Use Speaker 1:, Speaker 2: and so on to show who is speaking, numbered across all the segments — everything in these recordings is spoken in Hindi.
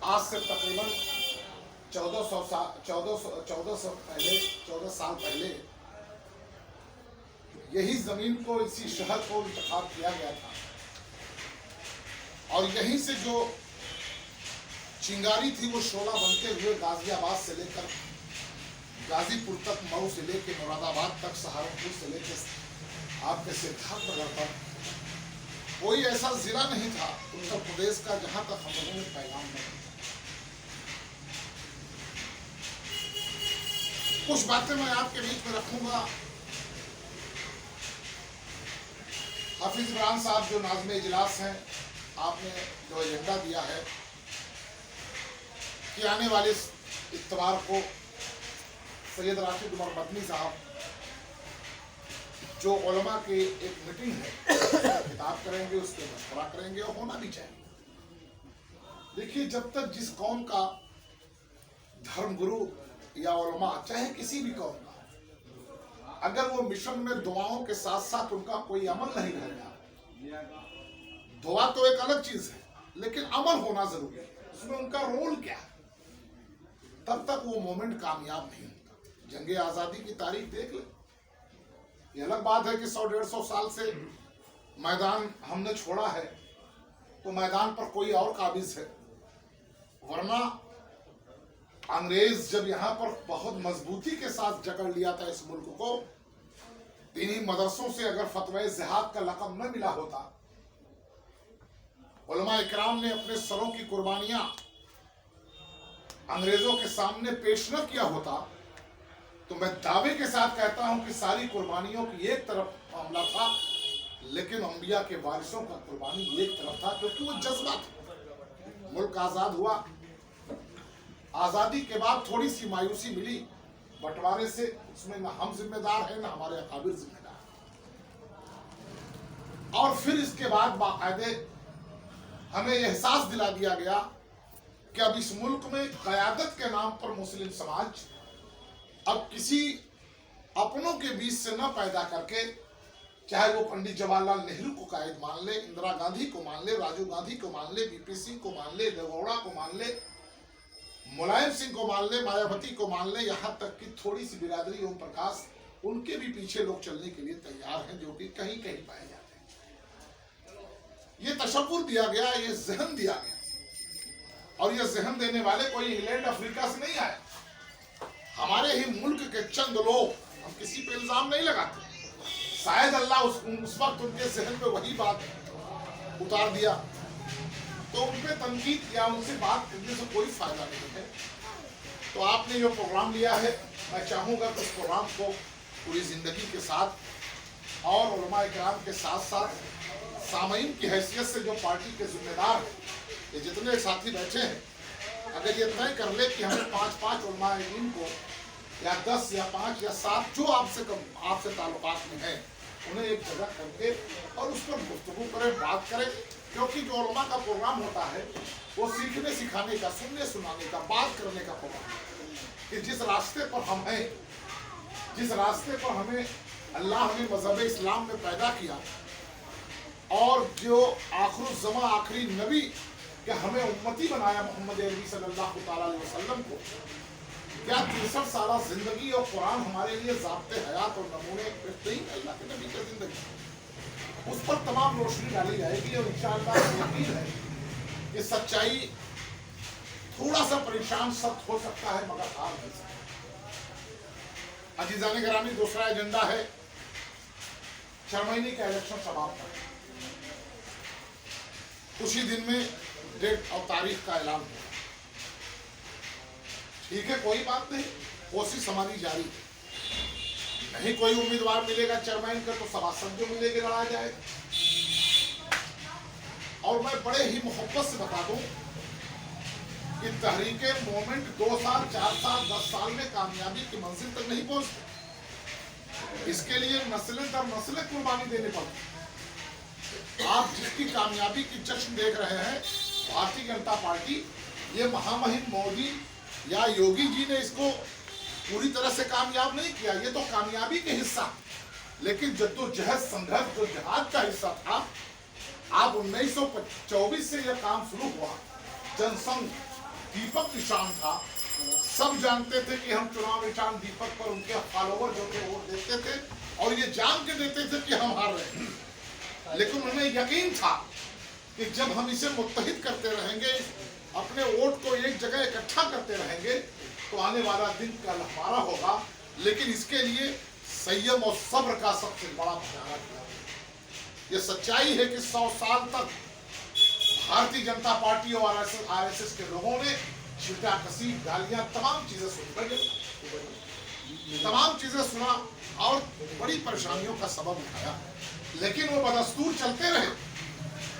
Speaker 1: आज से तकरीबन 14 साल पहले यही जमीन को, इसी शहर को इंतखाब किया गया था और यहीं से जो चिंगारी थी वो शोला बनते हुए गाजियाबाद से लेकर गाजीपुर तक, मऊ से लेकर मुरादाबाद तक, सहारनपुर से लेकर आपके सिद्धार्थनगर तक कोई ऐसा जिला नहीं था उत्तर प्रदेश का जहां तक हम लोगों ने पैगाम नहीं। कुछ बातें मैं आपके बीच में रखूंगा। हाफिज इमरान साहब जो नाज़िम इजलास हैं, आपने जो एजेंडा दिया है कि आने वाले इत्तवार को सैयद राशिद उमर मदनी साहब जो उलमा की एक मीटिंग है, किताब करेंगे, उसके मशवरा करेंगे और होना भी चाहिए। देखिए, जब तक जिस कौम का धर्मगुरु या उलमा, चाहे किसी भी कौम का, अगर वो मिशन में दुआओं के साथ साथ उनका कोई अमल नहीं रहेगा, दुआ तो एक अलग चीज है लेकिन अमल होना जरूरी है, उसमें उनका रोल क्या है, तब तक वो मोमेंट कामयाब नहीं होता। जंगे आजादी की तारीख देख ले, ये अलग बात है कि 100-150 साल से मैदान हमने छोड़ा है तो मैदान पर कोई और काबिज है, वरना अंग्रेज जब यहाँ पर बहुत मजबूती के साथ जकड़ लिया था इस मुल्क को, इन्हीं मदरसों से अगर फतवा जिहाद का लक़ब न मिला होता, उलमा इकराम ने अपने सरों की कुर्बानियां अंग्रेजों के सामने पेश न किया होता, तो मैं दावे के साथ कहता हूं कि सारी कुर्बानियों की एक तरफ मामला था, लेकिन अंबिया के वारिसों का कुर्बानी एक तरफ था, क्योंकि वो जज्बा था। मुल्क आजाद हुआ, आजादी के बाद थोड़ी सी मायूसी मिली बंटवारे से, उसमें न हम जिम्मेदार हैं न हमारे अकाबिर जिम्मेदार। और फिर इसके बाद बाकायदे हमें एहसास दिला दिया गया कि अब इस मुल्क में क़यादत के नाम पर मुस्लिम समाज अब किसी अपनों के बीच से न पैदा करके, चाहे वो पंडित जवाहरलाल नेहरू को कायद मान ले, इंदिरा गांधी को मान ले, राजीव गांधी को मान ले, वीपी सिंह को मान ले, देवगौड़ा को मान ले, मुलायम सिंह को मान ले, मायावती को मान ले, यहाँ तक कि थोड़ी सी बिरादरी ओम प्रकाश, उनके भी पीछे लोग चलने के लिए तैयार हैं, जो कि कहीं कहीं पाए जाते हैं। ये तशव्वुर दिया गया, ये जहन दिया गया, और ये जहन देने वाले कोई इंग्लैंड अफ्रीका से नहीं आए, हमारे ही मुल्क के चंद लोग। हम किसी पे इल्जाम नहीं लगाते, शायद अल्लाह उस वक्त उनके जहन पे वही बात उतार दिया, तो उन पे तनकीद या उनसे बात करने से कोई फायदा नहीं है। तो आपने जो प्रोग्राम लिया है, मैं चाहूँगा कि उस प्रोग्राम को पूरी ज़िंदगी के साथ और उलमा इकराम के साथ साथ सामईन की हैसियत से जो पार्टी के जिम्मेदार हैं, ये जितने साथी बैठे हैं, अगर ये तय कर ले कि हमें 5-5 उलमा इल्म को या 10 या 5 या 7 जो आपसे ताल्लुकात में हैं, उन्हें एक जगह करके और उस पर गुफ्तगू करें, बात करें, क्योंकि जो उलमा का प्रोग्राम होता है वो सीखने सिखाने का, सुनने सुनाने का, बात करने का प्रोग्राम है कि जिस रास्ते पर हम हैं, जिस रास्ते पर हमें अल्लाह ने मज़हब इस्लाम में पैदा किया और जो आखिरुज़्ज़मा आखिरी नबी कि हमें उम्मती बनाया मोहम्मद अरबी सल्लल्लाहु अलैहि वसल्लम को, क्या 63 साल जिंदगी और कुरान हमारे लिए ज़ाब्ते हयात और नमूने बेहतरीन अल्लाह के नबी की जिंदगी, उस पर तमाम रोशनी डाली जाएगी और इंशाअल्लाह यकीन है कि सच्चाई थोड़ा सा परेशान सख्त हो सकता है मगर हार नहीं सकता। अजीज़ान गिरामी, दूसरा एजेंडा है 4 महीने का इलेक्शन समाप्त है। उसी दिन में डेट और तारीख का ऐलान हुआ। ठीक है, कोई बात नहीं, कोशिश हमारी जारी है। नहीं कोई उम्मीदवार मिलेगा चेयरमैन का तो सभासद जो मिलेगी लड़ा जाएगा। और मैं बड़े ही मोहब्बत से बता दूं कि तहरीके मोमेंट 2 साल, 4 साल, 10 साल में कामयाबी की मंजिल तक नहीं पहुंचती। इसके लिए नस्लें दर नस्लें कुर्बानी देने पड़ती। आप जिसकी कामयाबी की जश्न देख रहे हैं, भारतीय जनता पार्टी, ये महामहिम मोदी या योगी जी ने इसको पूरी तरह से कामयाब नहीं किया, ये तो कामयाबी के हिस्सा, लेकिन जद्दोजहद संघर्ष जो जिहाद का हिस्सा था। आप 1924 से यह काम शुरू हुआ, जनसंघ दीपक निशान था। सब जानते थे कि हम चुनाव निशान दीपक पर उनके फॉलोवर जो थे वोट देते थे और ये जान के देते थे कि हम हार रहे हैं। लेकिन उन्हें यकीन था कि जब हम इसे मुत्तहिद करते रहेंगे, अपने वोट को एक जगह इकट्ठा करते रहेंगे, तो आने वाला दिन कल हमारा होगा। लेकिन इसके लिए संयम और सब्र का सबसे बड़ा मुजाहरा किया। ये सच्चाई है कि 100 साल तक भारतीय जनता पार्टी और आरएसएस के लोगों ने छीटा कसी, गालियां, तमाम चीजें सुनी, तमाम चीजें सुना और बड़ी परेशानियों का सबब उठाया। लेकिन वो बदस्तूर चलते रहे।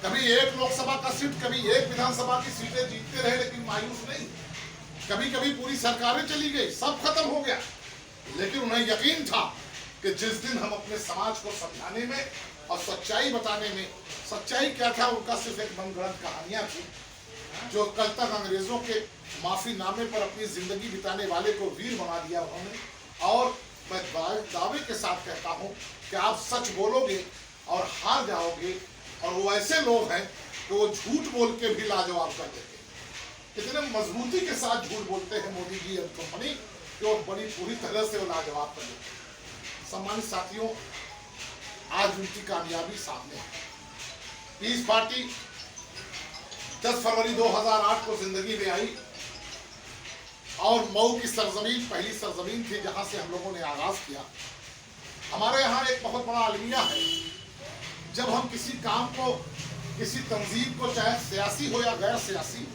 Speaker 1: कभी एक लोकसभा का सीट, कभी एक विधानसभा की सीटें जीतते रहे, लेकिन मायूस नहीं। कभी कभी पूरी सरकारें चली गई, सब खत्म हो गया। लेकिन उन्हें यकीन था कि जिस दिन हम अपने समाज को समझाने में और सच्चाई बताने में, सच्चाई क्या था उनका सिर्फ एक मनगढ़ंत कहानियां थी, जो कल तक अंग्रेजों के माफीनामे पर अपनी जिंदगी बिताने वाले को वीर बना दिया उन्होंने। और मैं दावे के साथ कहता हूं कि आप सच बोलोगे और हार जाओगे। और वो ऐसे लोग हैं कि वो झूठ बोल के भी लाजवाब कर देते हैं। इतने मजबूती के साथ झूठ बोलते हैं मोदी जी और कंपनी कि वो बड़ी पूरी तरह से वो लाजवाब कर देते हैं। सम्मानित साथियों, आज उनकी कामयाबी सामने है। पीस पार्टी 10 फरवरी 2008 को जिंदगी में आई और मऊ की सरजमीन पहली सरजमीन थी जहां से हम लोगों ने आगाज किया। हमारे यहाँ एक बहुत बड़ा अलमिया है, जब हम किसी काम को, किसी तंजीम को, चाहे सियासी हो या गैर सियासी,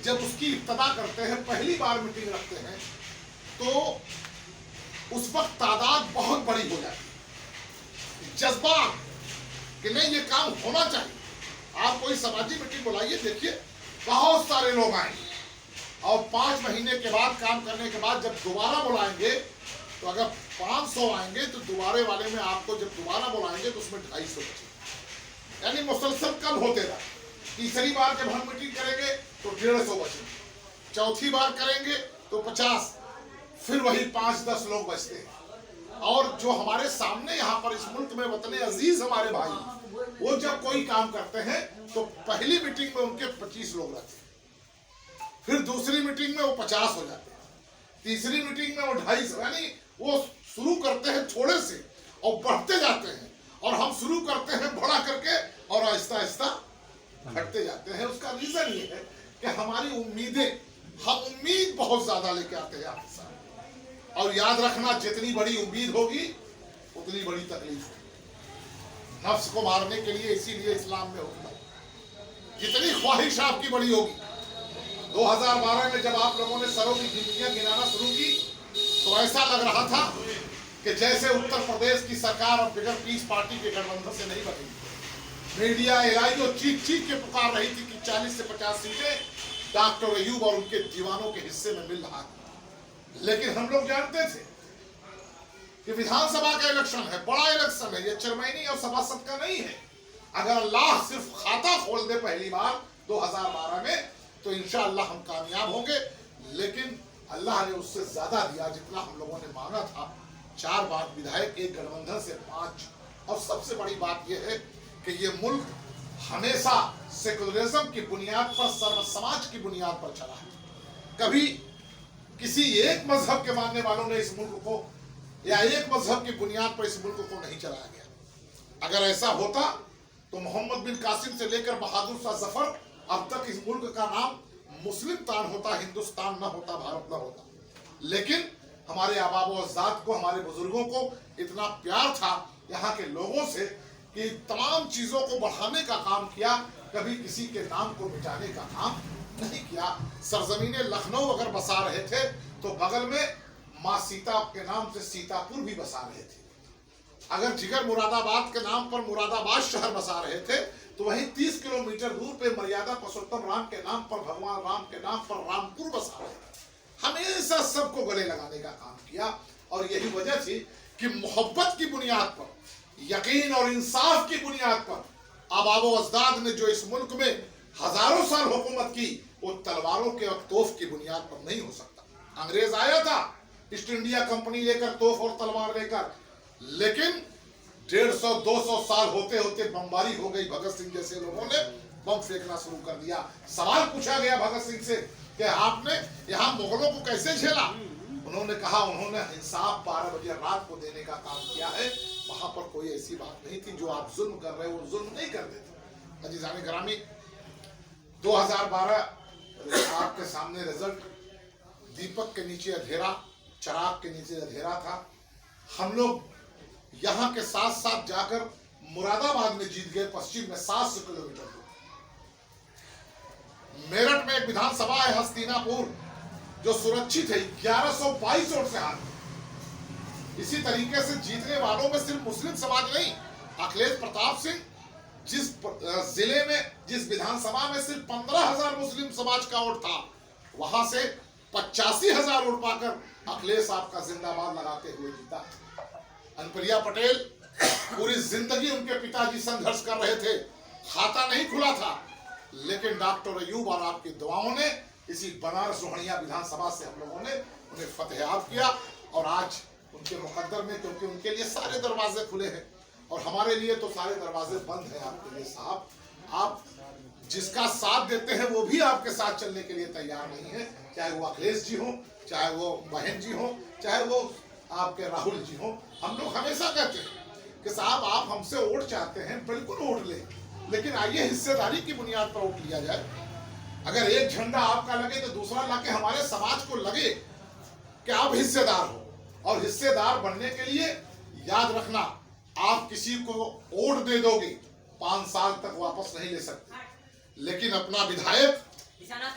Speaker 1: जब उसकी इब्तदा करते हैं, पहली बार मीटिंग रखते हैं, तो उस वक्त तादाद बहुत बड़ी हो जाती है। जज्बा कि नहीं ये काम होना चाहिए। आप कोई समाजी मीटिंग बुलाइए, देखिए बहुत सारे लोग आएंगे और 5 महीने के बाद काम करने के बाद जब दोबारा बुलाएंगे तो अगर 500 आएंगे तो दोबारे वाले में आपको जब दोबारा बुलाएंगे तो उसमें 250 बचे, यानी मुसलसल कम होते रहे। तीसरी बार जब हम मीटिंग करेंगे तो 150 बचे, चौथी बार करेंगे तो 50, फिर वही 5-10 लोग बचते हैं। और जो हमारे सामने यहाँ पर इस मुल्क में वतने अजीज हमारे भाई, वो जब कोई काम करते हैं तो पहली मीटिंग में उनके 25 लोग रहते हैं, फिर दूसरी मीटिंग में वो 50 हो जाते हैं, तीसरी मीटिंग में वो 250, यानी वो शुरू करते हैं थोड़े से और बढ़ते जाते हैं। और हम शुरू करते हैं बड़ा करके और आहिस्ता आहिस्ता घटते जाते हैं। उसका रीजन ये है कि हमारी उम्मीदें, हम उम्मीद बहुत ज्यादा लेके आते हैं आपके साथ। और याद रखना, जितनी बड़ी उम्मीद होगी उतनी बड़ी तकलीफ होगी। नफ्स को मारने के लिए इसीलिए इस्लाम में हुक्म है, जितनी ख्वाहिश आपकी बड़ी होगी। 2012 में जब आप लोगों ने सरों की गिनतियां गिनाना शुरू की तो ऐसा लग रहा था कि जैसे उत्तर प्रदेश की सरकार और बिगर पीस पार्टी के गठबंधन से नहीं बनेगी। मीडिया एलआईओ चीख चीख के पुकार रही थी कि 40 से 50 सीटें डॉक्टर अयूब और उनके दीवानों के हिस्से में मिल रहा है। लेकिन हम लोग जानते थे कि विधानसभा का इलेक्शन है, बड़ा इलेक्शन है, ये चेयरमैनी और सभासद का नहीं है। अगर अल्लाह सिर्फ खाता खोल दे पहली बार 2012 में तो इंशाअल्लाह हम कामयाब होंगे। लेकिन अल्लाह ने उससे ज्यादा दिया जितना हम लोगों ने मांगा था। 4 बार विधायक, एक गठबंधन से 5। और सबसे बड़ी बात यह है कि ये मुल्क हमेशा सेकुलरिज्म की बुनियाद पर, सर्व समाज की बुनियाद पर चला है। कभी किसी एक मजहब के मानने वालों ने इस मुल्क को या एक मजहब की बुनियाद पर इस मुल्क को नहीं चलाया गया। अगर ऐसा होता तो मोहम्मद बिन कासिम से लेकर बहादुर शाह जफर, अब तक इस मुल्क का नाम मुस्लिम तान होता, हिंदुस्तान न होता, भारत न होता। लेकिन हमारे आबाब व अजदाद को, हमारे बुजुर्गों को इतना प्यार था यहाँ के लोगों से कि तमाम चीजों को बढ़ाने का काम किया, कभी किसी के नाम को मिटाने का काम नहीं किया। सरजमीने लखनऊ अगर बसा रहे थे तो बगल में माँ सीता के नाम से सीतापुर भी बसा रहे थे। अगर जिगर मुरादाबाद के नाम पर मुरादाबाद शहर बसा रहे थे तो वहीं 30 किलोमीटर दूर पे मर्यादा पुरुषोत्तम राम के नाम पर, भगवान राम के नाम पर रामपुर बसा रहे थे। हमेशा सबको गले लगाने का काम किया। और यही वजह थी कि मोहब्बत की बुनियाद पर, यकीन और इंसाफ की बुनियाद पर आबाब अजदाद ने जो इस मुल्क में हजारों साल हुकूमत की, वो तलवारों के और तोफ की बुनियाद पर नहीं हो सकता। अंग्रेज आया था ईस्ट इंडिया कंपनी लेकर, तोफ और तलवार लेकर, लेकिन 150-200 साल होते होते बमबारी हो गई। भगत सिंह जैसे लोगों ने बम फेंकना शुरू कर दिया। सवाल पूछा गया भगत सिंह से कि आपने यहाँ मुगलों को कैसे झेला। उन्होंने कहा उन्होंने इंसाफ 12 बजे रात को देने का काम किया है, वहां पर कोई ऐसी बात नहीं थी जो आप जुल्म कर रहे हो, वो जुल्म नहीं करते थे। अजीज़ान गिरामी, 2012 आपके सामने रिजल्ट, दीपक के नीचे अंधेरा, चिराग के नीचे अंधेरा था। हम लोग यहाँ के साथ साथ जाकर मुरादाबाद में जीत गए, पश्चिम में 700 किलोमीटर दूर। मेरठ में एक विधानसभा है हस्तिनापुर, जो सुरक्षित है, 1122 वोट से हार गए। इसी तरीके से जीतने वालों में सिर्फ मुस्लिम समाज नहीं, अखिलेश प्रताप सिंह जिस जिले में, जिस विधानसभा में सिर्फ 15,000 मुस्लिम समाज का वोट था, वहां से 85,000 वोट पाकर अखिलेश आपका जिंदाबाद लगाते हुए जीता। अनुप्रिया पटेल पूरी जिंदगी उनके पिताजी संघर्ष कर रहे थे, खाता नहीं खुला था, लेकिन डॉक्टर अयूब और आपकी दुआओं ने इसी बनारस रोहनिया विधानसभा से हम लोगों ने उन्हें फतेहाब किया। और आज उनके मुकद्दर में, क्योंकि उनके लिए सारे दरवाजे खुले हैं और हमारे लिए तो सारे दरवाजे बंद हैं आपके लिए साहब। आप जिसका साथ देते हैं वो भी आपके साथ चलने के लिए तैयार नहीं है, चाहे वो अखिलेश जी हो, चाहे वो बहन जी हो, चाहे वो आपके राहुल जी हो। हम लोग हमेशा कहते हैं कि साहब आप हमसे वोट चाहते हैं, बिल्कुल वोट लें, लेकिन आइए हिस्सेदारी की बुनियाद पर वोट लिया जाए। अगर एक झंडा आपका लगे तो दूसरा लाके हमारे समाज को लगे कि आप हिस्सेदार हो। और हिस्सेदार बनने के लिए याद रखना, आप किसी को वोट दे दोगे 5 साल तक वापस नहीं ले सकते, लेकिन अपना विधायक,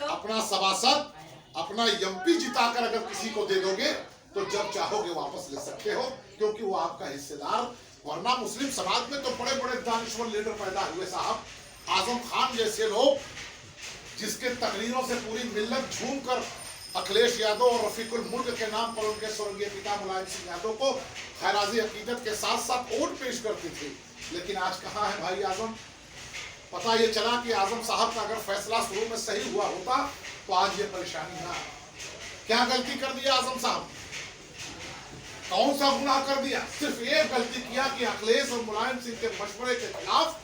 Speaker 1: अपना सभासद, अपना एमपी जिताकर अगर किसी को दे दोगे तो जब चाहोगे वापस ले सकते हो, क्योंकि वो आपका हिस्सेदार। वरना मुस्लिम समाज में तो बड़े बड़े दानिश्वर लीडर पैदा हुए साहब, आजम खान जैसे लोग, जिसके तकरीरों से पूरी मिल्लत झूमकर अखिलेश यादव और रफीकुल मुल्क के नाम पर उनके स्वर्गीय पिता मुलायम सिंह यादव को खैराजी अकीदत के साथ साथ वोट पेश करती थी। लेकिन आज कहाँ है भाई आजम? पता ये चला कि आजम साहब का अगर फैसला शुरू में सही हुआ होता तो आज ये परेशानी ना। क्या गलती कर दिया आजम साहब? कौन सा गुनाह कर दिया? सिर्फ ये गलती किया कि अखिलेश और मुलायम सिंह के मशवरे के खिलाफ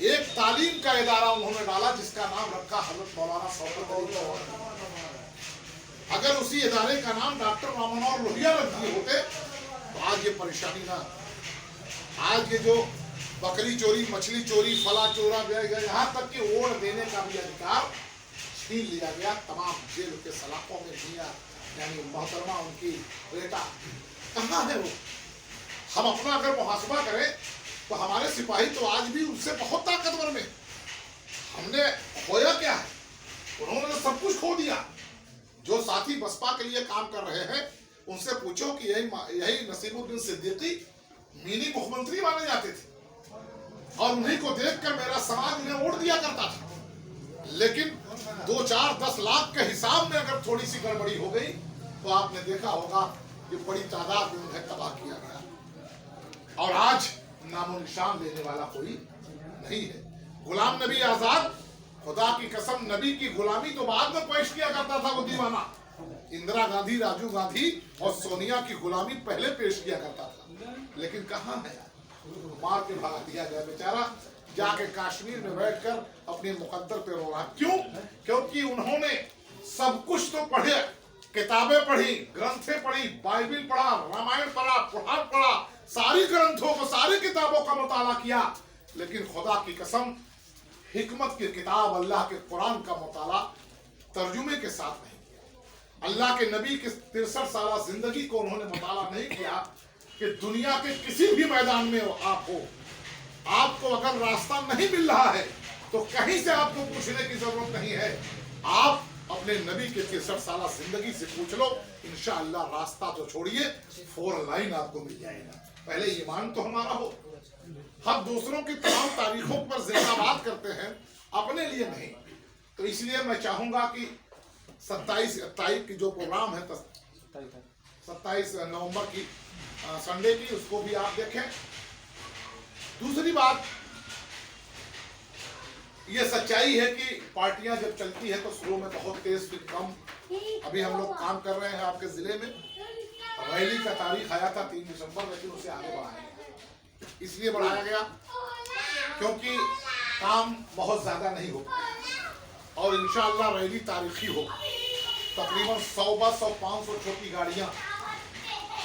Speaker 1: एक तालीम का इदारा उन्होंने डाला जिसका नाम रखा हजरत मौलाना शौकत अली। अगर उसी इदारे का नाम डॉक्टर राममनोहर लोहिया रख दिए होते तो आज ये परेशानी ना। आज ये जो बकरी चोरी, मछली चोरी, फला चोरा गया, यहाँ तक कि वोट देने का भी अधिकार छीन लिया गया। तमाम जेल के सलाखों में दिया, यानी मोहतरमा उनकी बेटा कहाँ है वो? हम अपना अगर मुहासबा करें तो हमारे सिपाही तो आज भी उससे बहुत ताकतवर में। हमने खोया क्या है? उन्होंने तो सब कुछ खो दिया। जो साथी बसपा के लिए काम कर रहे हैं उनसे पूछो कि यही नसीमुद्दीन सिद्दीकी मिनी मुख्यमंत्री माने जाते थे और उन्हीं को देखकर मेरा समाज उन्हें वोट दिया करता था। लेकिन 2, 4, 10 लाख के हिसाब में अगर थोड़ी सी गड़बड़ी हो गई तो आपने देखा होगा कि बड़ी तादाद में उन्हें तबाह किया गया। और आज नामो निशान लेने वाला कोई नहीं है। गुलाम नबी आजाद, खुदा की कसम, नबी की गुलामी तो बाद में पेश किया करता था वो दीवाना। इंदिरा गांधी, राजीव गांधी और सोनिया की गुलामी पहले पेश किया करता था। लेकिन कहाँ है? मार के भगा दिया गया बेचारा, जाके कश्मीर में बैठकर अपने मुकद्दर पे रो रहा। क्यों? क्योंकि उन्होंने सब कुछ तो पढ़े, किताबें पढ़ी, ग्रंथें पढ़ी, बाइबिल पढ़ा, रामायण पढ़ा, कुरान पढ़ा, सारी ग्रंथों को, सारी किताबों का मुताला किया, लेकिन खुदा की कसम हिकमत की किताब अल्लाह के कुरान का मुताला तर्जुमे के साथ नहीं किया। अल्लाह के नबी की 63 साल जिंदगी को उन्होंने मुताला नहीं किया कि दुनिया के किसी भी मैदान में आप हो, आपको अगर रास्ता नहीं मिल रहा है तो कहीं से आपको पूछने की जरूरत नहीं है। आप अपने नबी के 63 साल जिंदगी से पूछ लो, इंशाअल्लाह रास्ता तो छोड़िए, 4 लाइन आपको मिल जाएगा। पहले ईमान तो हमारा हो। हम दूसरों की तमाम तारीखों पर जिंदाबाद करते हैं, अपने लिए नहीं। तो इसलिए मैं चाहूंगा कि 27 तारीख की जो प्रोग्राम है 27 नवंबर की संडे की, उसको भी आप देखें। दूसरी बात ये सच्चाई है कि पार्टियां जब चलती है तो शुरू में बहुत तेज फिर कम। अभी हम लोग काम कर रहे हैं आपके जिले में, रैली का तारीख आया था 3 दिसंबर, लेकिन उसे आगे बढ़ाया गया। इसलिए बढ़ाया गया क्योंकि काम बहुत ज्यादा नहीं हो और इंशाअल्लाह रैली तारीखी हो। तकरीबन 100 बस और 500 छोटी गाड़ियां।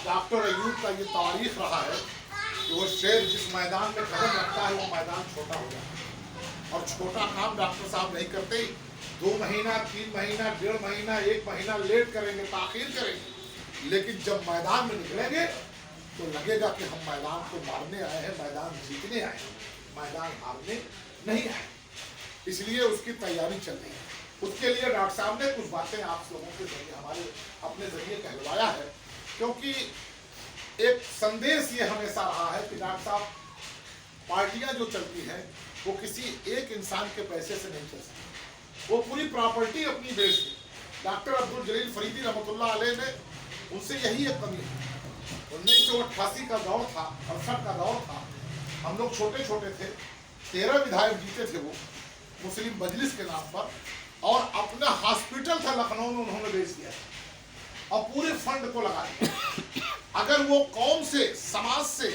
Speaker 1: डॉक्टर अयूब का ये तारीख रहा है कि वो शेर जिस मैदान में कदम रखता है वो मैदान छोटा हो जाता है। और छोटा काम डॉक्टर साहब नहीं करते। 2 महीना, 3 महीना, 1.5 महीना, 1 महीना लेट करेंगे, ताखीर करेंगे, लेकिन जब मैदान में निकलेंगे तो लगेगा कि हम मैदान को मारने आए हैं, मैदान जीतने आए हैं, मैदान हारने नहीं आए। इसलिए उसकी तैयारी चल रही है। उसके लिए डॉक्टर साहब ने कुछ बातें आप लोगों के जरिए, हमारे अपने जरिए कहलवाया है, क्योंकि एक संदेश ये हमेशा रहा है कि डॉक्टर साहब, पार्टियां जो चलती हैं वो किसी एक इंसान के पैसे से नहीं चल सकती, वो पूरी प्रॉपर्टी अपनी बेच दी। डॉक्टर अब्दुल जलील फरीदी रहमतुल्लाह अलैह ने, उनसे यही एक कमी है। 1988 का दौर था, 68 का दौर था, हम लोग छोटे छोटे थे, 13 विधायक जीते थे वो मुस्लिम मजलिस के नाम पर, और अपना हॉस्पिटल था लखनऊ में उन्होंने बेच दिया और पूरे फंड को लगा दिया। अगर वो कौम से, समाज से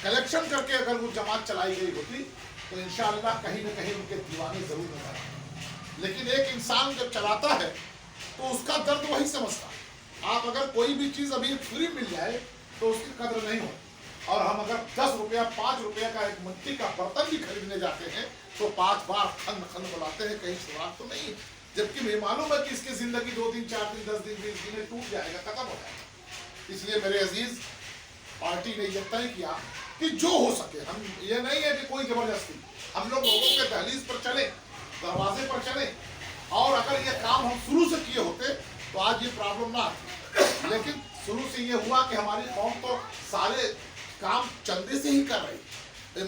Speaker 1: कलेक्शन करके अगर वो जमात चलाई गई होती तो इंशाअल्लाह कहीं न कहीं उनके दीवाने जरूर नजर आते। लेकिन एक इंसान जब चलाता है तो उसका दर्द वही समझता। आप अगर कोई भी चीज अभी फ्री मिल जाए तो उसकी कदर नहीं हो, और हम अगर 10 रुपया, 5 रुपया का एक मिट्टी का बर्तन भी खरीदने जाते हैं तो 5 बार खन खन बुलाते हैं, कहीं सुराग तो नहीं, जबकि मुझे मालूम है कि इसकी जिंदगी 2 दिन, 4 दिन, 10 दिन, 20 दिन टूट जाएगा, खत्म हो जाएगा। इसलिए मेरे अजीज, पार्टी ने यह तय किया कि जो हो सके, हम ये नहीं है कि कोई जबरदस्ती, हम लोग लोगों के दहलीज पर चले, दरवाजे पर चले, और अगर ये काम हम शुरू से किए होते तो आज ये प्रॉब्लम ना आती। लेकिन शुरू से ये हुआ कि हमारी कौम तो सारे काम चंदे से ही कर रही,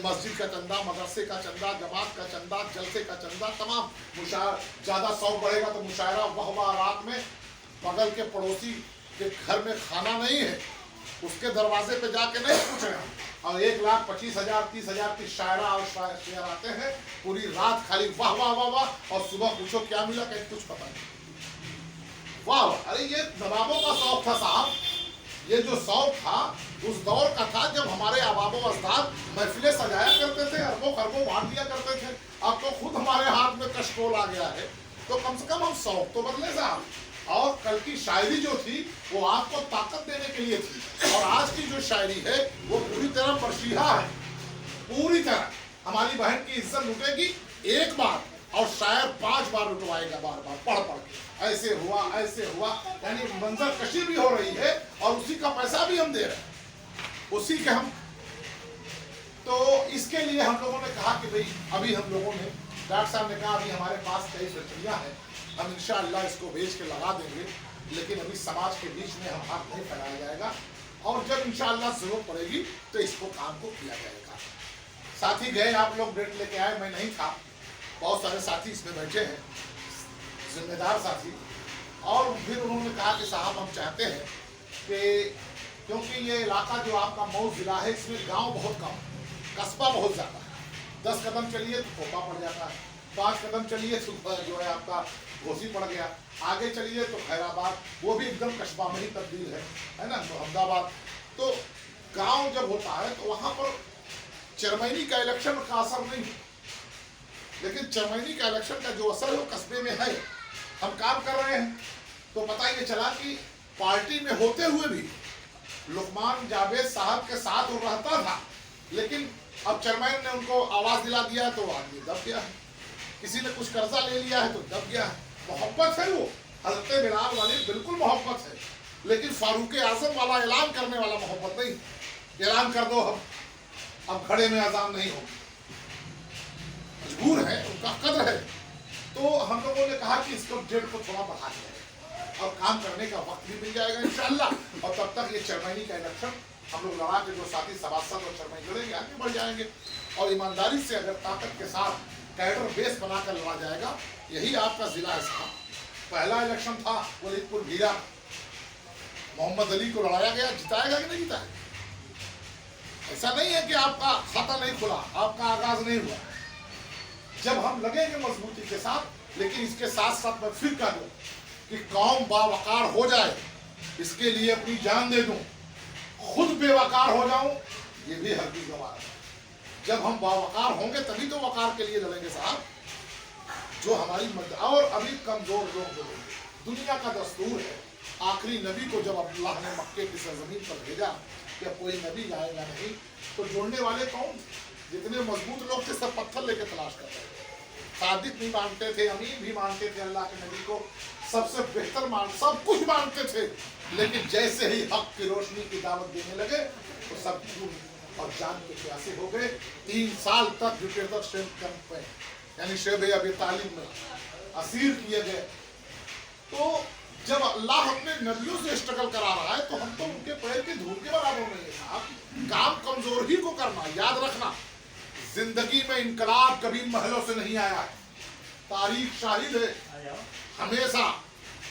Speaker 1: मस्जिद का चंदा, मदरसे का चंदा, जमात का चंदा, जलसे का चंदा, तमाम मुशायरा, ज्यादा शौक बढ़ेगा तो मुशायरा, वाह रात में बगल के पड़ोसी के घर में खाना नहीं है, उसके दरवाजे पे जाके नहीं पूछ रहे हैं, और 1,25,000, 30,000 की शायरा और शेर आते हैं, पूरी रात खाली वाह वाह वाह वाह, और सुबह पूछो क्या मिला, कहीं कुछ पता नहीं। वाह, अरे ये नवाबों का शौक था साहब, ये जो शौक था उस दौर का था जब हमारे आबाबो अजदाद महफिलें सजाया करते थे, अरबों खरबों बांट दिया करते थे। अब तो खुद हमारे हाथ में कशकोल आ गया है, तो कम से कम हम शौक तो बदले साहब। और कल की शायरी जो थी वो आपको ताकत देने के लिए थी, और आज की जो शायरी है वो पूरी तरह परशीहा है, पूरी तरह हमारी बहन की इज्जत लुटेगी एक बार, और शायर 5 बार लुटवाएगा, बार बार पढ़ पढ़ के, ऐसे हुआ, ऐसे हुआ, यानी मंजर कशी भी हो रही है और उसी का पैसा भी हम दे रहे हैं, उसी के हम। तो इसके लिए हम लोगों ने कहा कि भाई अभी हम लोगों ने, डॉक्टर साहब ने कहा अभी हमारे पास कई फैक्ट्रियाँ हैं, हम इंशाअल्लाह इसको बेच के लगा देंगे, लेकिन अभी समाज के बीच में हम हाथ नहीं फैलाया जाएगा, और जब इंशाअल्लाह जरूरत पड़ेगी तो इसको काम को किया जाएगा। साथी गए, आप लोग डेट लेके आए, मैं नहीं था, बहुत सारे साथी इसमें बैठे हैं, जिम्मेदार साथी, और फिर उन्होंने कहा कि साहब हम चाहते हैं कि क्योंकि ये इलाका जो आपका मऊ जिला है, इसमें गांव बहुत कम, कस्बा बहुत ज़्यादा है, 10 कदम चलिए तो कोपा पड़ जाता है, 5 कदम चलिए तो जो है आपका घोसी पड़ गया, आगे चलिए तो खैराबाद, वो भी एकदम कस्बा में ही तब्दील है ना, तो अहमदाबाद। तो गांव जब होता है तो वहाँ पर चरमैनी का इलेक्शन का असर नहीं, लेकिन चरमैनी का इलेक्शन का जो असर है वो कस्बे में है। हम काम कर रहे हैं तो पता ये चला कि पार्टी में होते हुए भी लुकमान जावेद साहब के साथ वो रहता था, लेकिन अब चेयरमैन ने उनको आवाज दिला दिया तो आदमी दब गया है, किसी ने कुछ कर्जा ले लिया है तो दब गया है। मोहब्बत है वो, हज़रत बिलाल वाली बिल्कुल मोहब्बत है, लेकिन फारूक आजम वाला ऐलान करने वाला मोहब्बत नहीं। ऐलान कर दो हम, अब खड़े में अजान नहीं होगी, मजबूर है, उनका कदर है। तो हम लोगों ने कहा कि इसको डेट को थोड़ा बढ़ा दिया और काम करने का वक्त भी मिल जाएगा इंशाअल्लाह, और तब तक ये चरमैनी का इलेक्शन हम लोग लड़ा के जो साथी सभासद और चरमैनी जुड़ेंगे आगे बढ़ जाएंगे, और ईमानदारी से अगर ताकत के साथ कैडर बेस बनाकर लड़ा जाएगा। यही आपका जिला है साहब। पहला इलेक्शन था वलीदपुर भीरा, मोहम्मद अली को लड़ाया गया, जिताएगा कि नहीं जिताएगा? ऐसा नहीं है कि आपका खाता नहीं खुला, आपका आगाज नहीं हुआ। जब हम लगेंगे मजबूती के साथ, लेकिन इसके साथ साथ मैं फिर कह दूं कि कौम बावकार हो जाए, इसके लिए अपनी जान दे दूं, खुद बेवकार हो जाऊं, ये भी हल्की गवार है। जब हम बावकार होंगे तभी तो वकार के लिए लड़ेंगे साहब। जो हमारी मदद, और अभी कमजोर लोग जो होंगे दुनिया का दस्तूर है। आखिरी नबी को जब अल्लाह ने मक्के की सरजमीन पर भेजा कि अब कोई नबी आएगा नहीं, तो जोड़ने वाले कौन? जितने मजबूत लोग थे सब पत्थर लेके तलाश कर रहे थे। सादिक भी मानते थे, अमीन भी मानते थे अल्लाह के नबी को, सबसे बेहतर सब कुछ मानते थे। लेकिन जैसे ही हक की रोशनी की दावत देने लगे तो सब भूल और जान के प्यासे हो गए। 3 साल तक जुटेदर स्ट्रेंथ कैंप में यानी शेब अबी तालिब में असीर किए गए। तो जब अल्लाह अपने नबियों से स्ट्रगल करा रहा है तो हम तो उनके पैर की धूल के बराबर नहीं है साहब। काम कमजोर ही को करना। याद रखना, जिंदगी में इनकलाब कभी महलों से नहीं आया है। तारीख शाहिद है। हमेशा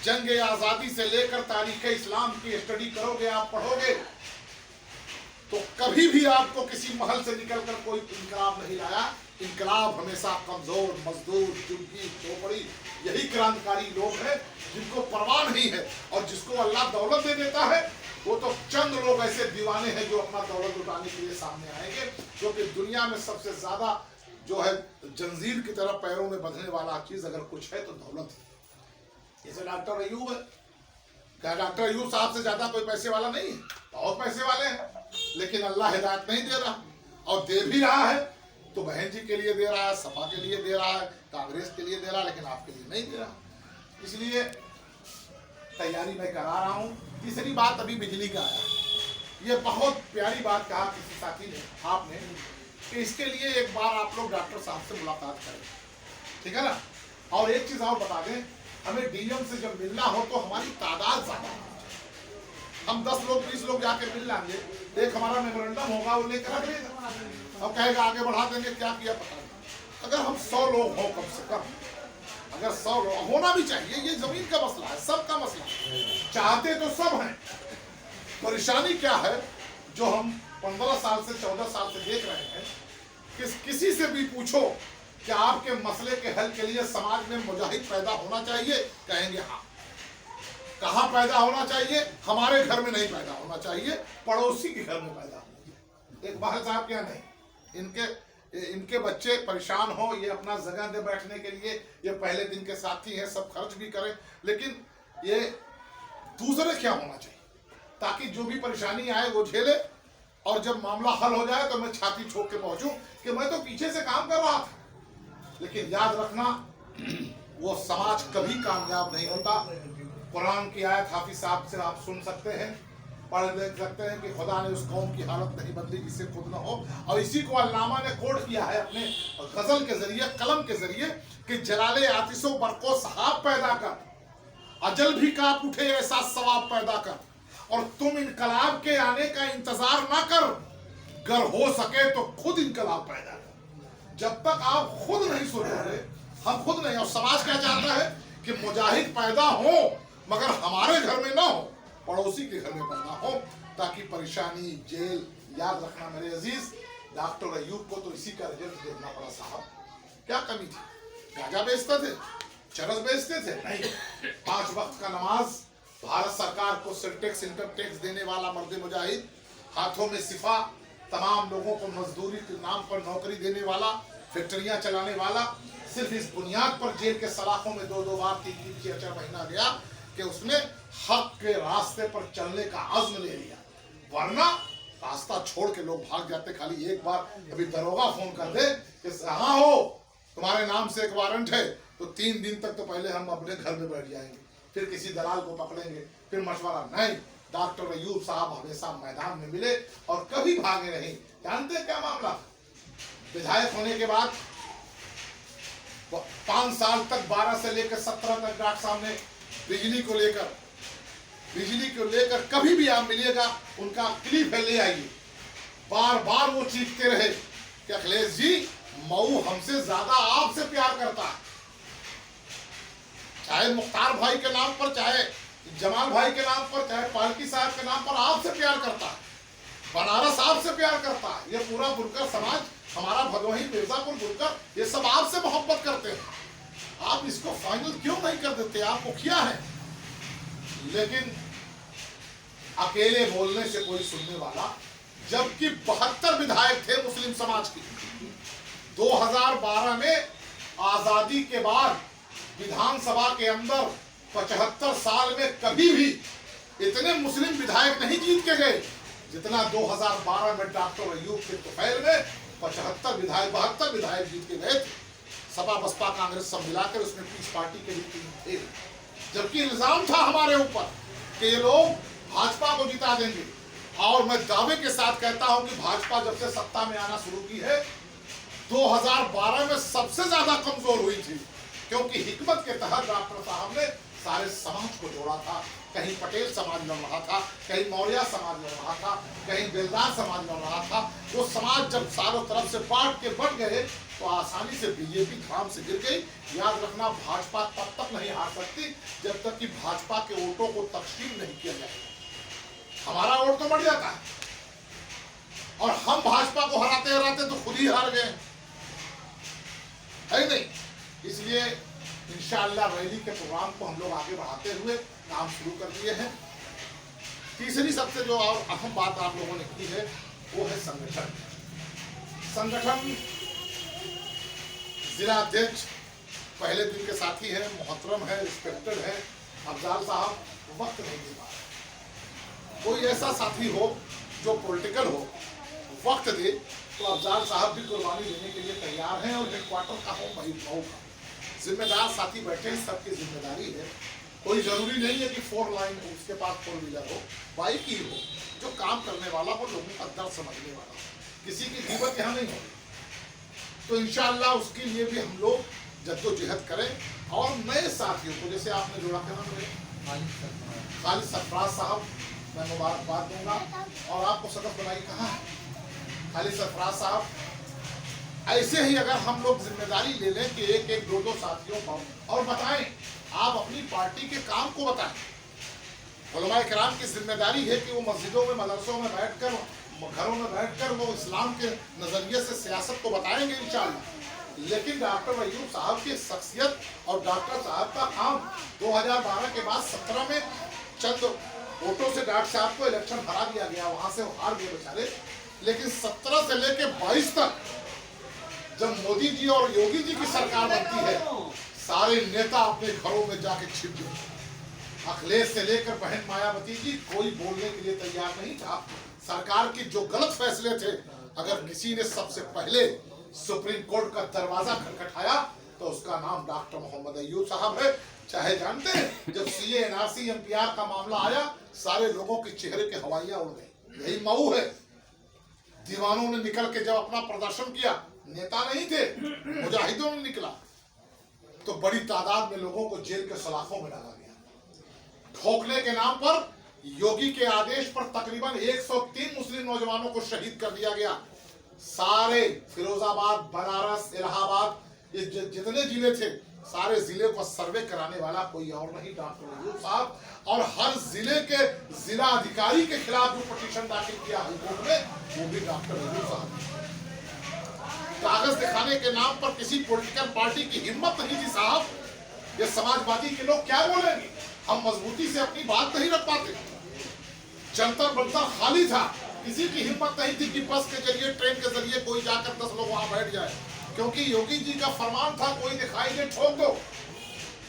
Speaker 1: जंग आजादी से लेकर तारीख इस्लाम की स्टडी करोगे, आप पढ़ोगे, तो कभी भी आपको किसी महल से निकलकर कोई इनकलाब नहीं लाया। इनकलाब हमेशा कमजोर, मजदूर, झुग्गी, झोपड़ी, यही क्रांतिकारी लोग हैं जिनको परवाह नहीं है। और जिसको अल्लाह दौलत दे देता है वो तो चंद लोग ऐसे दीवाने हैं जो अपना दौलत उठाने के लिए सामने आएंगे। क्योंकि दुनिया में सबसे ज्यादा जो है जंजीर की तरह पैरों में बंधने वाला चीज अगर कुछ है तो दौलत है। जैसे डॉक्टर अयूब है, क्या डॉक्टर अयूब साहब से ज्यादा कोई पैसे वाला नहीं है? बहुत पैसे वाले हैं, लेकिन अल्लाह हिदायत नहीं दे रहा। और दे भी रहा है तो बहन जी के लिए दे रहा है, सपा के लिए दे रहा है, कांग्रेस के लिए दे रहा है, लेकिन आपके लिए नहीं दे रहा। इसलिए तैयारी मैं करा रहा हूँ। तीसरी बात अभी बिजली का आया, ये बहुत प्यारी बात कहा किसी साथी ने, आपने, कि इसके लिए एक बार आप लोग डॉक्टर साहब से मुलाकात करें, ठीक है ना। और एक चीज और बता दें, हमें डीएम से जब मिलना हो तो हमारी तादाद ज्यादा हो। हम 10 लोग 20 लोग जाके मिल लेंगे, एक हमारा मेमोरेंडम होगा वो लेकर रख लेगा और कहेगा आगे बढ़ा देंगे, क्या किया पता नहीं। अगर हम 100 लोग हों कम से कम, अगर 100 लोग होना भी चाहिए, ये जमीन का मसला है, सबका मसला है, चाहते तो सब हैं। परेशानी क्या है जो हम 15 साल से 14 साल से देख रहे हैं, किसी से भी पूछो कि आपके मसले के हल के लिए समाज में मुजाहिद पैदा होना चाहिए, कहेंगे हाँ। कहाँ पैदा होना चाहिए? हमारे घर में नहीं पैदा होना चाहिए, पड़ोसी के घर में पैदा होना चाहिए। एक बाहर साहब क्या नहीं, इनके बच्चे परेशान हो, ये अपना जगह दे बैठने के लिए, ये पहले दिन के साथी हैं, सब खर्च भी करें, लेकिन ये दूसरे क्या होना चाहिए ताकि जो भी परेशानी आए वो झेले, और जब मामला हल हो जाए तो मैं छाती ठोक के पहुंचूं कि मैं तो पीछे से काम कर रहा था। लेकिन याद रखना, वो समाज कभी कामयाब नहीं होता। कुरान की आयत हाफिज साहब से आप सुन सकते हैं, पढ़ देख सकते हैं कि खुदा ने उस कौम की हालत नहीं बदली जिससे खुद न हो। और इसी को अल्लामा ने कोट किया है अपने गजल के जरिए, कलम के जरिए, कि जलाले आतिशो बरको सहाब पैदा कर, अजल भी कांप उठे ऐसा सवाब पैदा कर, और तुम इनकलाब के आने का इंतजार ना कर, अगर हो सके तो खुद इनकलाब पैदा कर। जब तक आप खुद नहीं सोचोगे, हम खुद नहीं, और समाज क्या चाहता है कि मुजाहिद पैदा हो मगर हमारे घर में ना हो, पड़ोसी के घर में पैदा हो, ताकि परेशानी, जेल। याद रखना मेरे अजीज, डॉक्टर अयूब को तो इसी का रिजल्ट देखना पड़ा साहब। क्या कमी थी? गांजा बेचते थे, चरस बेचते थे? नहीं। 5 वक्त का नमाज, भारत सरकार को सिंटेक्स इनकम टैक्स देने वाला मर्द मुजाहिद, हाथों में सिफा, तमाम लोगों को मजदूरी के नाम पर नौकरी देने वाला, फैक्ट्रियां चलाने वाला, सिर्फ इस बुनियाद पर जेल के सलाखों में 2-2 बार 3-3, 6-6 महीना गया कि उसने हक के रास्ते पर चलने का अज़्म ले लिया। वरना रास्ता छोड़ के लोग भाग जाते। खाली एक बार अभी दरोगा फोन कर दे कि हाँ हो, तुम्हारे नाम से एक वारंट है, तो 3 दिन तक तो पहले हम अपने घर में बैठ जाएंगे, फिर किसी दलाल को पकड़ेंगे, फिर मशवरा नहीं। डॉक्टर अयूब साहब हमेशा मैदान में मिले और कभी भागे नहीं। जानते क्या मामला? विधायक होने के बाद 5 साल तक, 12 से लेकर 17 तक डॉक्टर साहब ने बिजली को लेकर कभी भी आप मिलिएगा, उनका क्लिप है, ले आइए। बार बार वो चीखते रहे कि अखिलेश जी, मऊ हमसे ज्यादा आपसे प्यार करता है। चाहे मुख्तार भाई के नाम पर, चाहे जमाल भाई के नाम पर, चाहे पालकी साहब के नाम पर, आपसे प्यार करता है। बनारस आपसे प्यार करता है। ये पूरा बुनकर समाज, हमारा भदोही, मिर्जापुर, बुनकर, ये सब आपसे मोहब्बत करते हैं। आप इसको फाइनल क्यों नहीं कर देते? आप मुखिया हैं, लेकिन अकेले बोलने से कोई सुनने वाला, जबकि 72 विधायक थे मुस्लिम समाज की। 2012 में आजादी के बाद विधानसभा के अंदर 75 साल में कभी भी इतने मुस्लिम विधायक नहीं जीत के गए जितना 2012 में डॉक्टर अयूब के तुफैल में 72 विधायक 72 विधायक जीत के गए थे। सपा बसपा कांग्रेस सब मिलाकर उसमें पीस पार्टी के भी 3 थे, जबकि इल्जाम था हमारे ऊपर कि ये लोग भाजपा को जिता देंगे। और मैं दावे के साथ कहता हूं कि भाजपा जब से सत्ता में आना शुरू की है 2012 में सबसे ज्यादा कमजोर हुई थी, क्योंकि हिकमत के तहत डॉक्टर साहब ने सारे समाज को जोड़ा था। कहीं पटेल समाज लड़ रहा था, कहीं मौर्य समाज लड़ रहा था, कहीं बेलदार समाज लड़ रहा था। वो समाज जब चारों तरफ से बांट के बढ़ गए तो आसानी से बीजेपी धाम से गिर गई। याद रखना, भाजपा तब तक नहीं हार सकती जब तक कि भाजपा के वोटों को तकसीम नहीं किया जाए। हमारा वोट तो बढ़ जाता है और हम भाजपा को हराते हराते तो खुद ही हार गए, है नहीं। इसलिए इंशाअल्लाह रैली के प्रोग्राम को हम लोग आगे बढ़ाते हुए काम शुरू कर दिए हैं। तीसरी सबसे जो और अहम बात आप लोगों ने की है वो है संगठन। संगठन जिला अध्यक्ष पहले दिन के साथी हैं, मोहतरम है, रिस्पेक्टेड है। अफजाल साहब वक्त नहीं दे पा रहे। कोई ऐसा साथी हो जो पॉलिटिकल हो, वक्त दे, तो अफजाल साहब भी कुर्बानी देने के लिए तैयार हैं। और हेडक्वार्टर का हो मऊ का जिम्मेदार साथी बैठे, सबकी जिम्मेदारी है। कोई जरूरी नहीं है कि 4 लाइन हो, उसके पास 4 व्हीलर हो, बाइक ही हो, जो काम करने वाला हो, लोगों का दर्द समझने वाला, किसी की कीमत यहाँ नहीं होगी। तो इंशाअल्लाह उसके लिए भी हम लोग जद्दोजहद करें। और नए साथियों को जैसे आपने जोड़ा के नाम खालिद सरफराज साहब, मैं मुबारकबाद दूंगा। और आपको सदफ बनाई कहा है खालिद सरफराज साहब, ऐसे ही अगर हम लोग जिम्मेदारी ले लें कि एक एक 2 साथियों को और बताएं, आप अपनी पार्टी के काम को बताएं। उलमाए किराम की जिम्मेदारी है कि वो मस्जिदों में, मदरसों में बैठकर, घरों में बैठकर वो इस्लाम के नजरिए से सियासत को बताएंगे इंशाअल्लाह। लेकिन डॉक्टर अयूब साहब की शख्सियत और डॉक्टर साहब का काम 2012 के बाद 17 में चंद वोटों से डॉक्टर साहब को इलेक्शन हरा दिया गया, वहां से वो हार गए बेचारे। लेकिन 17 से लेकर 22 तक जब मोदी जी और योगी जी की सरकार बनती है, सारे नेता अपने घरों में जाके छिप गए। अखिलेश से लेकर बहन मायावती जी, कोई बोलने के लिए तैयार नहीं था। सरकार की जो गलत फैसले थे, अगर किसी ने सबसे पहले सुप्रीम कोर्ट का दरवाजा खटखटाया तो उसका नाम डॉक्टर मोहम्मद अयूब साहब है। चाहे जानते हैं जब सीए एनआरसी एमपीआर का मामला आया, सारे लोगों के चेहरे के हवाइयां उड़ गई। यही मऊ है, दीवानों ने निकल के जब अपना प्रदर्शन किया, नेता नहीं थे, मुजाहिदों ने निकला, तो बड़ी तादाद में लोगों को जेल के सलाखों में डाला गया। ठोकने के नाम पर योगी के आदेश पर तकरीबन 103 मुस्लिम नौजवानों को शहीद कर दिया गया। सारे फिरोजाबाद, बनारस, इलाहाबाद, ये जितने जिले थे, सारे जिले को सर्वे कराने वाला कोई और नहीं, डॉक्टर अयूब साहब। और हर जिले के जिला अधिकारी के खिलाफ जो पिटीशन दाखिल किया हाईकोर्ट में, वो भी डॉक्टर अयूब साहब। कागज दिखाने के नाम पर किसी पॉलिटिकल पार्टी की हिम्मत नहीं थी साहब। ये समाजवादी के लोग क्या बोलेंगे, हम मजबूती से अपनी बात नहीं रख पाते। जंतर मंतर खाली था, किसी की हिम्मत नहीं थी कि बस के जरिए, ट्रेन के जरिए कोई जाकर 10 लोग वहां बैठ जाए, क्योंकि योगी जी का फरमान था कोई दिखाई दे ठोक दो।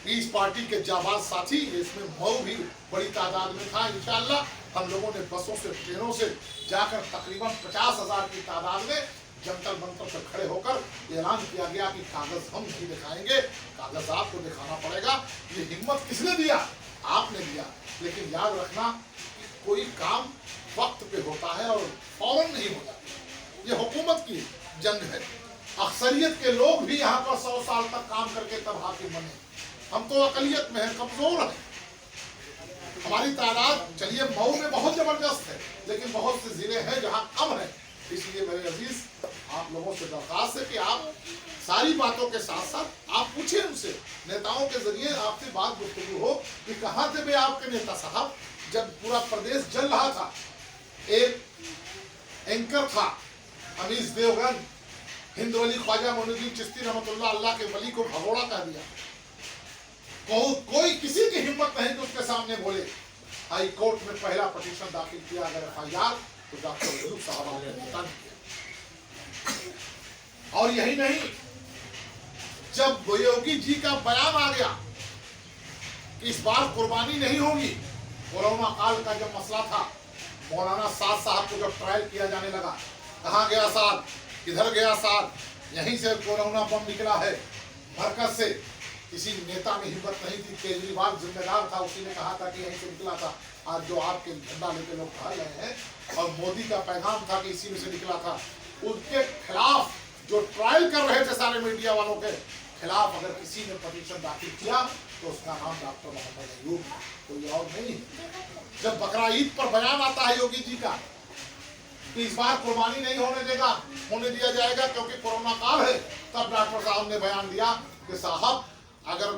Speaker 1: इस पार्टी के जाबाज साथी, इसमें मऊ भी बड़ी तादाद में था। इंशाअल्लाह हम लोगों ने बसों से, ट्रेनों से जाकर तकरीबन 50,000 की तादाद में जंतर मंतर पर खड़े होकर ऐलान किया गया कि कागज हम नहीं दिखाएंगे, कागज आपको दिखाना पड़ेगा। ये हिम्मत किसने दिया? आपने दिया। लेकिन याद रखना कि कोई काम वक्त पे होता है और फौरन नहीं होता। ये हुकूमत की जंग है। अक्सरियत के लोग भी यहाँ पर 100 साल तक काम करके तब हाकिम बने। हम तो अकलियत में है, कमजोर है। हमारी तादाद चलिए मऊ में बहुत जबरदस्त है, लेकिन बहुत से जिले हैं जहाँ कम है। इसलिए मेरे अजीज, आप लोगों से दरखास्त है कि आप सारी बातों के साथ साथ आप पूछें उनसे, नेताओं के जरिए आपसे बात गुफ्तगू हो कि कहाँ थे वे आपके नेता साहब जब पूरा प्रदेश जल रहा था। एक एंकर था अमीश देवगन, हिंद वली ख्वाजा मोइनुद्दीन चिश्ती रहमतुल्लाह अल्लाह के वली को भगोड़ा कर दिया। कोई किसी की हिम्मत नहीं कि उसके सामने बोले। हाई कोर्ट में पहला पिटीशन दाखिल किया, अगर FIR तो डॉक्टर अयूब साहब ने नेता किया। और यही नहीं, जब योगी जी का बयान आ गया कि इस बार कुर्बानी नहीं होगी। कोरोना काल का जब मसला था, मौलाना साद साहब को जब ट्रायल किया जाने लगा, कहाँ गया साद, किधर गया साद, यहीं से कोरोना बम निकला है मरकज से। किसी नेता में हिम्मत नहीं थी, केजरीवाल जिम्मेदार था, उसी ने कहा था कि यहीं से निकला था। आज जो आपके झंडा लेके लोग खा रहे हैं और मोदी का पैगाम था कि इसी में से निकला था, उनके खिलाफ जो ट्रायल कर रहे थे सारे मीडिया वालों के खिलाफ अगर किसी ने पटिशन दाखिल किया तो उसका नाम डॉक्टर मोहम्मद अयूब, कोई और नहीं। जब बकरा ईद पर बयान आता है योगी जी का कि इस बार कुर्बानी नहीं होने दिया जाएगा क्योंकि कोरोना काल है, तब डॉक्टर साहब ने बयान दिया कि साहब अगर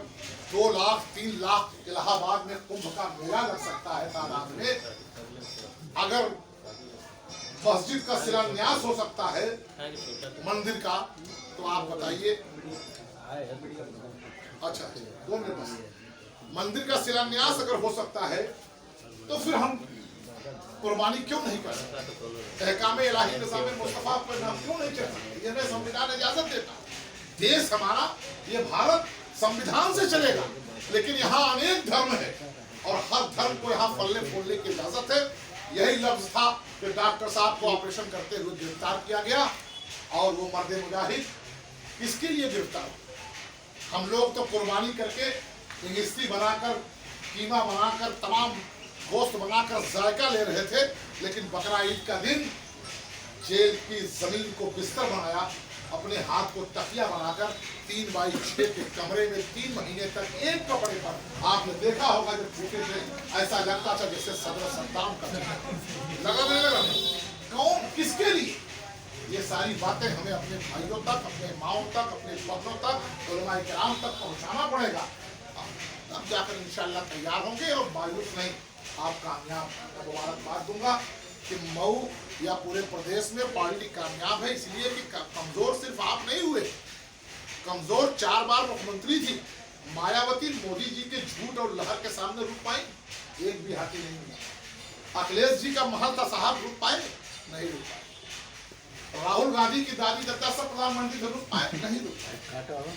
Speaker 1: 2 लाख 3 लाख इलाहाबाद में कुंभ का मेला लग सकता है तादाद में, अगर मस्जिद का शिलान्यास हो सकता है मंदिर का, तो आप बताइए। अच्छा 2 मिनट बस। मंदिर का शिलान्यास अगर हो सकता है तो फिर हम कुर्बानी क्यों नहीं कर सकते? तहकामे इलाही निज़ामे मुस्तफा पर हम क्यों नहीं चल सकते? ये संविधान इजाजत देता। देश हमारा, ये भारत संविधान से चलेगा, लेकिन यहाँ अनेक धर्म है और हर धर्म को यहाँ फलने फूलने की इजाजत है। यही लफ्ज था कि डॉक्टर साहब को ऑपरेशन करते हुए गिरफ्तार किया गया। और वो मर्द मुजाहिद किसके लिए गिरफ्तार? हम लोग तो कुर्बानी करके इंगिस्ती बनाकर, कीमा बनाकर, तमाम गोश्त बनाकर जायका ले रहे थे, लेकिन बकरा ईद का दिन जेल की जमीन को बिस्तर बनाया, अपने हाथ को तकिया बनाकर 3x6 के कमरे में 3 महीने तक एक कपड़े पर, आपने देखा होगा जब झूठे थे ऐसा लगता था जैसे सदर सद्दाम का लगा। कौन, किसके लिए? ये सारी बातें हमें अपने भाइयों तक, अपने माओं तक, अपने बहनों तक, उलमा किराम तक पहुंचाना पड़ेगा, तब जाकर इंशाअल्लाह तैयार होंगे। और मायूस नहीं, आप कामयाब, मुबारकबाद दूंगा कि मऊ या पूरे प्रदेश में पार्टी कामयाब है, इसलिए कि कमजोर सिर्फ आप नहीं हुए, कमजोर 4 बार मुख्यमंत्री थी मायावती, मोदी जी के झूठ और लहर के सामने रुक पाई? एक भी हाथी नहीं हुआ। अखिलेश जी का महल था साहब, रुक पाए? नहीं रुक पाए। राहुल गांधी की दादी दत्ता सब प्रधानमंत्री से रुक पाए? नहीं रुक पाए।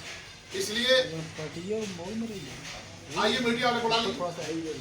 Speaker 1: इसलिए आइए मीडिया वाले बुला लीजिए।